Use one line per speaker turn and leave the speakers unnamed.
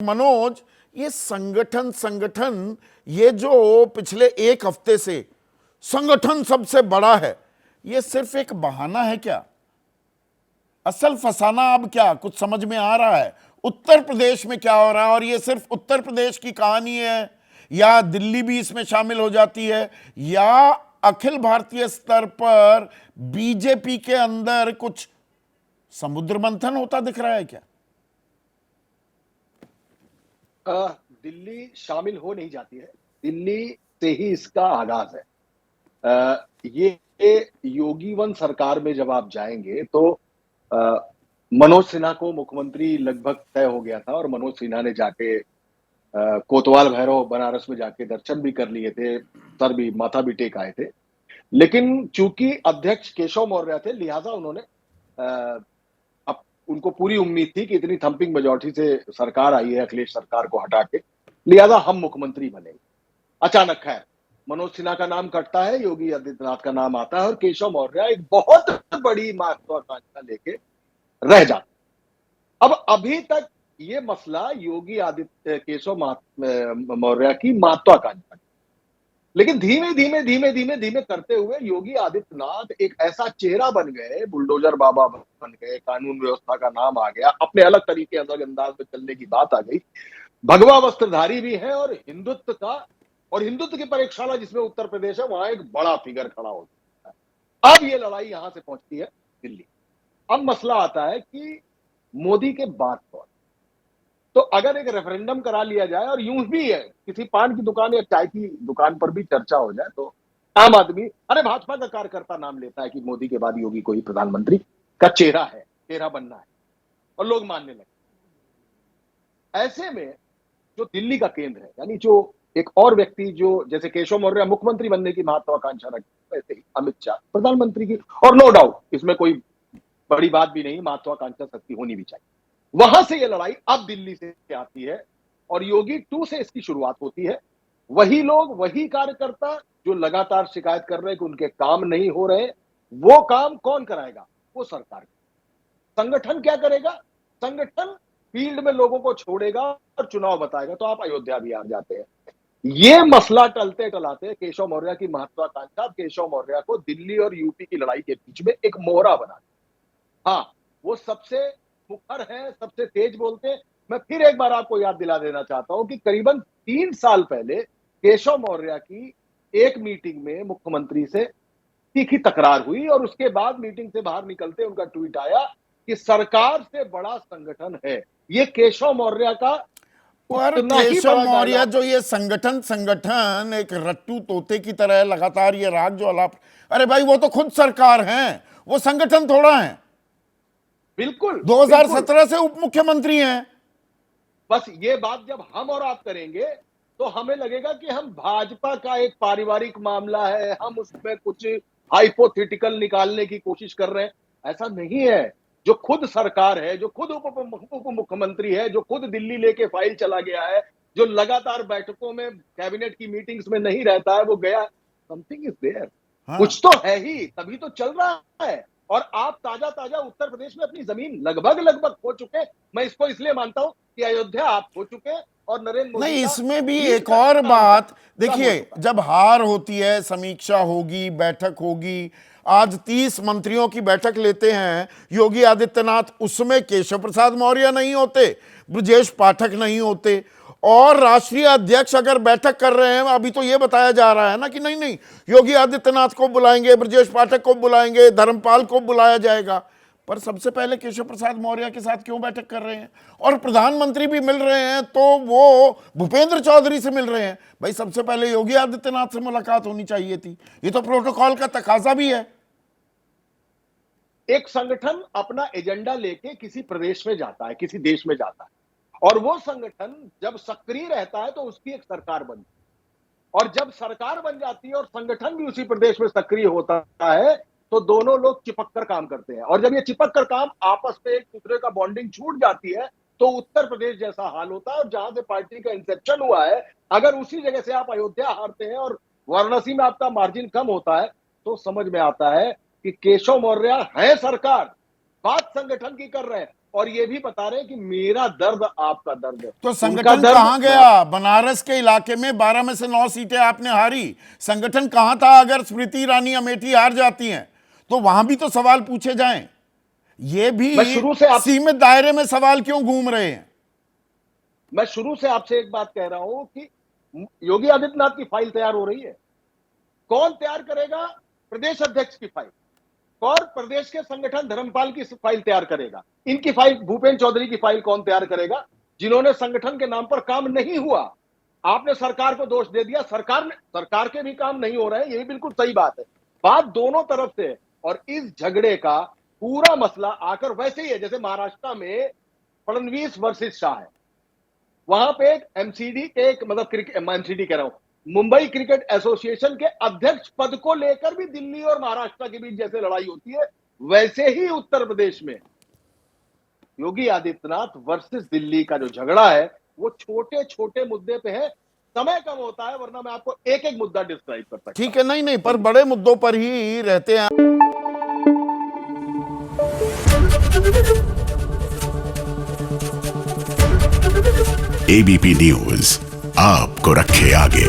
मनोज, ये संगठन संगठन ये जो पिछले एक हफ्ते से संगठन सबसे बड़ा है, ये सिर्फ एक बहाना है क्या? असल फसाना अब क्या कुछ समझ में आ रहा है? उत्तर प्रदेश में क्या हो रहा है? और ये सिर्फ उत्तर प्रदेश की कहानी है या दिल्ली भी इसमें शामिल हो जाती है, या अखिल भारतीय स्तर पर बीजेपी के अंदर कुछ समुद्र मंथन होता दिख रहा है क्या?
दिल्ली शामिल हो नहीं जाती है, दिल्ली से ही इसका आगाज है। ये योगी वन सरकार में जब आप जाएंगे तो मनोज सिन्हा को मुख्यमंत्री लगभग तय हो गया था और मनोज सिन्हा ने जाके कोतवाल भैरव बनारस में जाके दर्शन भी कर लिए थे, सर भी माथा भी टेक आए थे। लेकिन चूंकि अध्यक्ष केशव मौर्य थे, लिहाजा उन्होंने अब उनको पूरी उम्मीद थी कि इतनी थंपिंग मेजॉरिटी से सरकार आई है अखिलेश सरकार को हटा के, लिहाजा हम मुख्यमंत्री बनेंगे। अचानक है मनोज सिन्हा का नाम कटता है, योगी आदित्यनाथ का नाम आता है और केशव मौर्य एक बहुत बड़ी महत्वाकांक्षा लेके रह जाते। अब अभी तक ये मसला योगी आदित्य केशव मौर्य की महत्वाकांक्षा, लेकिन धीमे धीमे धीमे धीमे धीमे करते हुए योगी आदित्यनाथ एक ऐसा चेहरा बन गए, बुलडोजर बाबा बन गए, कानून व्यवस्था का नाम आ गया, अपने अलग तरीके अलग अंदाज में चलने की बात आ गई, भगवा वस्त्रधारी भी है और हिंदुत्व की प्रयोगशाला जिसमें उत्तर प्रदेश है वहां एक बड़ा फिगर खड़ा हो जाता है। अब ये लड़ाई यहां से पहुंचती है दिल्ली। अब मसला आता है कि मोदी के बाद कौन? तो अगर एक रेफरेंडम करा लिया जाए और यूं भी है किसी पान की दुकान या चाय की दुकान पर भी चर्चा हो जाए तो आम आदमी, अरे भाजपा का कार्यकर्ता नाम लेता है कि मोदी के बाद योगी को ही प्रधानमंत्री का चेहरा बनना है और लोग मानने लगे। ऐसे में जो दिल्ली का केंद्र है, यानी जो एक और व्यक्ति जो जैसे केशव मौर्य मुख्यमंत्री बनने की महत्वाकांक्षा रखते, वैसे ही अमित शाह प्रधानमंत्री की, और नो डाउट इसमें कोई बड़ी बात भी नहीं, महत्वाकांक्षा सच्ची होनी भी चाहिए। वहां से यह लड़ाई अब दिल्ली से आती है और योगी 2 से इसकी शुरुआत होती है। वही लोग, वही कार्यकर्ता जो लगातार शिकायत कर रहे हैं कि उनके काम नहीं हो रहे, वो काम कौन कराएगा? वो सरकार। संगठन क्या करेगा? संगठन फील्ड में लोगों को छोड़ेगा और चुनाव बताएगा। तो आप अयोध्या भी आ जाते हैं। ये मसला टलते टलाते केशव मौर्य की महत्वाकांक्षा केशव मौर्य को दिल्ली और यूपी की लड़ाई के बीच में एक मोहरा बना। हाँ, वो सबसे मुखर है, सबसे तेज बोलते हैं। मैं फिर एक बार आपको याद दिला देना चाहता हूं कि करीबन 3 साल पहले केशव मौर्य की एक मीटिंग में मुख्यमंत्री से तीखी तकरार हुई और उसके बाद मीटिंग से बाहर निकलते उनका ट्वीट आया कि सरकार से बड़ा संगठन है। ये केशव मौर्य का
और
उतना ही
केशव
बड़ा
मौर्य
डायलॉग।
जो ये संगठन संगठन एक रट्टू तोते की तरह लगातार ये राग जो अलाप, अरे भाई वो तो खुद सरकार हैं, वो संगठन थोड़ा है।
बिल्कुल
2017 से उप मुख्यमंत्री हैं।
बस ये बात जब हम और आप करेंगे तो हमें लगेगा कि हम भाजपा का एक पारिवारिक मामला है, हम उसमें कुछ हाइपोथेटिकल निकालने की कोशिश कर रहे हैं। ऐसा नहीं है। जो खुद सरकार है, जो खुद उप मुख्यमंत्री है, जो खुद दिल्ली लेके फाइल चला गया है, जो लगातार बैठकों में कैबिनेट की मीटिंग्स में नहीं रहता है, वो गया, समथिंग इज देयर।
हाँ,
कुछ तो है ही, तभी तो चल रहा है। और आप ताजा ताजा उत्तर प्रदेश में अपनी जमीन लगभग लगभग खो चुके। मैं इसको इसलिए मानता हूं कि अयोध्या आप खो चुके और नरेंद्र मोदी
नहीं,
का
इसमें भी
जीत
एक
का
और
सट्टा अंक
बात
कम हो
देखिए,
चुका।
जब हार होती है समीक्षा होगी, बैठक होगी। आज 30 मंत्रियों की बैठक लेते हैं योगी आदित्यनाथ, उसमें केशव प्रसाद मौर्य नहीं होते, ब्रजेश पाठक नहीं होते, और राष्ट्रीय अध्यक्ष अगर बैठक कर रहे हैं, अभी तो यह बताया जा रहा है ना कि नहीं नहीं योगी आदित्यनाथ को बुलाएंगे, ब्रजेश पाठक को बुलाएंगे, धर्मपाल को बुलाया जाएगा, पर सबसे पहले केशव प्रसाद मौर्य के साथ क्यों बैठक कर रहे हैं? और प्रधानमंत्री भी मिल रहे हैं तो वो भूपेंद्र चौधरी से मिल रहे हैं। भाई सबसे पहले योगी आदित्यनाथ से मुलाकात होनी चाहिए थी, ये तो प्रोटोकॉल का तकाजा भी है।
एक संगठन अपना एजेंडा लेके किसी प्रदेश में जाता है, किसी देश में जाता है, और वो संगठन जब सक्रिय रहता है तो उसकी एक सरकार बनती है। और जब सरकार बन जाती है और संगठन भी उसी प्रदेश में सक्रिय होता है तो दोनों लोग चिपक कर काम करते हैं। और जब ये चिपक कर काम आपस में एक दूसरे का बॉन्डिंग छूट जाती है तो उत्तर प्रदेश जैसा हाल होता है। और जहां से पार्टी का इंसेप्शन हुआ है, अगर उसी जगह से आप अयोध्या हारते हैं और वाराणसी में आपका मार्जिन कम होता है तो समझ में आता है कि केशव मौर्य है सरकार, बात संगठन की कर रहे हैं। और ये भी बता रहे हैं कि मेरा दर्द आपका दर्द है।
तो
उनका
संगठन
दर्द
कहां गया? बनारस के इलाके में 12 में से 9 सीटें आपने हारी, संगठन कहां था? अगर स्मृति ईरानी अमेठी हार जाती हैं तो वहां भी तो सवाल पूछे जाएं। ये भी
मैं शुरू से
सीमित दायरे में सवाल क्यों घूम रहे हैं?
मैं शुरू से आपसे एक बात कह रहा हूं कि योगी आदित्यनाथ की फाइल तैयार हो रही है। कौन तैयार करेगा? प्रदेश अध्यक्ष की फाइल, और प्रदेश के संगठन धर्मपाल की फाइल तैयार करेगा। इनकी फाइल, भूपेंद्र चौधरी की फाइल कौन तैयार करेगा? जिन्होंने संगठन के नाम पर काम नहीं हुआ। आपने सरकार को दोष दे दिया, सरकार के भी काम नहीं हो रहे हैं, ये भी बिल्कुल सही बात है। बात दोनों तरफ से है, और इस झगड़े का पूरा मसला आकर वैसे ही है जैसे महाराष्ट्र में फडणवीस वर्सेस शाह है। वहां पे एक एमसीडी के एक एमसीडी कह रहा हूं, मुंबई क्रिकेट एसोसिएशन के अध्यक्ष पद को लेकर भी दिल्ली और महाराष्ट्र के बीच जैसे लड़ाई होती है, वैसे ही उत्तर प्रदेश में योगी आदित्यनाथ वर्सेस दिल्ली का जो झगड़ा है वो छोटे छोटे मुद्दे पे है। समय कम होता है, वरना मैं आपको एक एक मुद्दा डिस्क्राइब कर सकता हूं।
ठीक है, नहीं नहीं, पर बड़े मुद्दों पर ही रहते हैं।
एबीपी न्यूज आपको रखे आगे।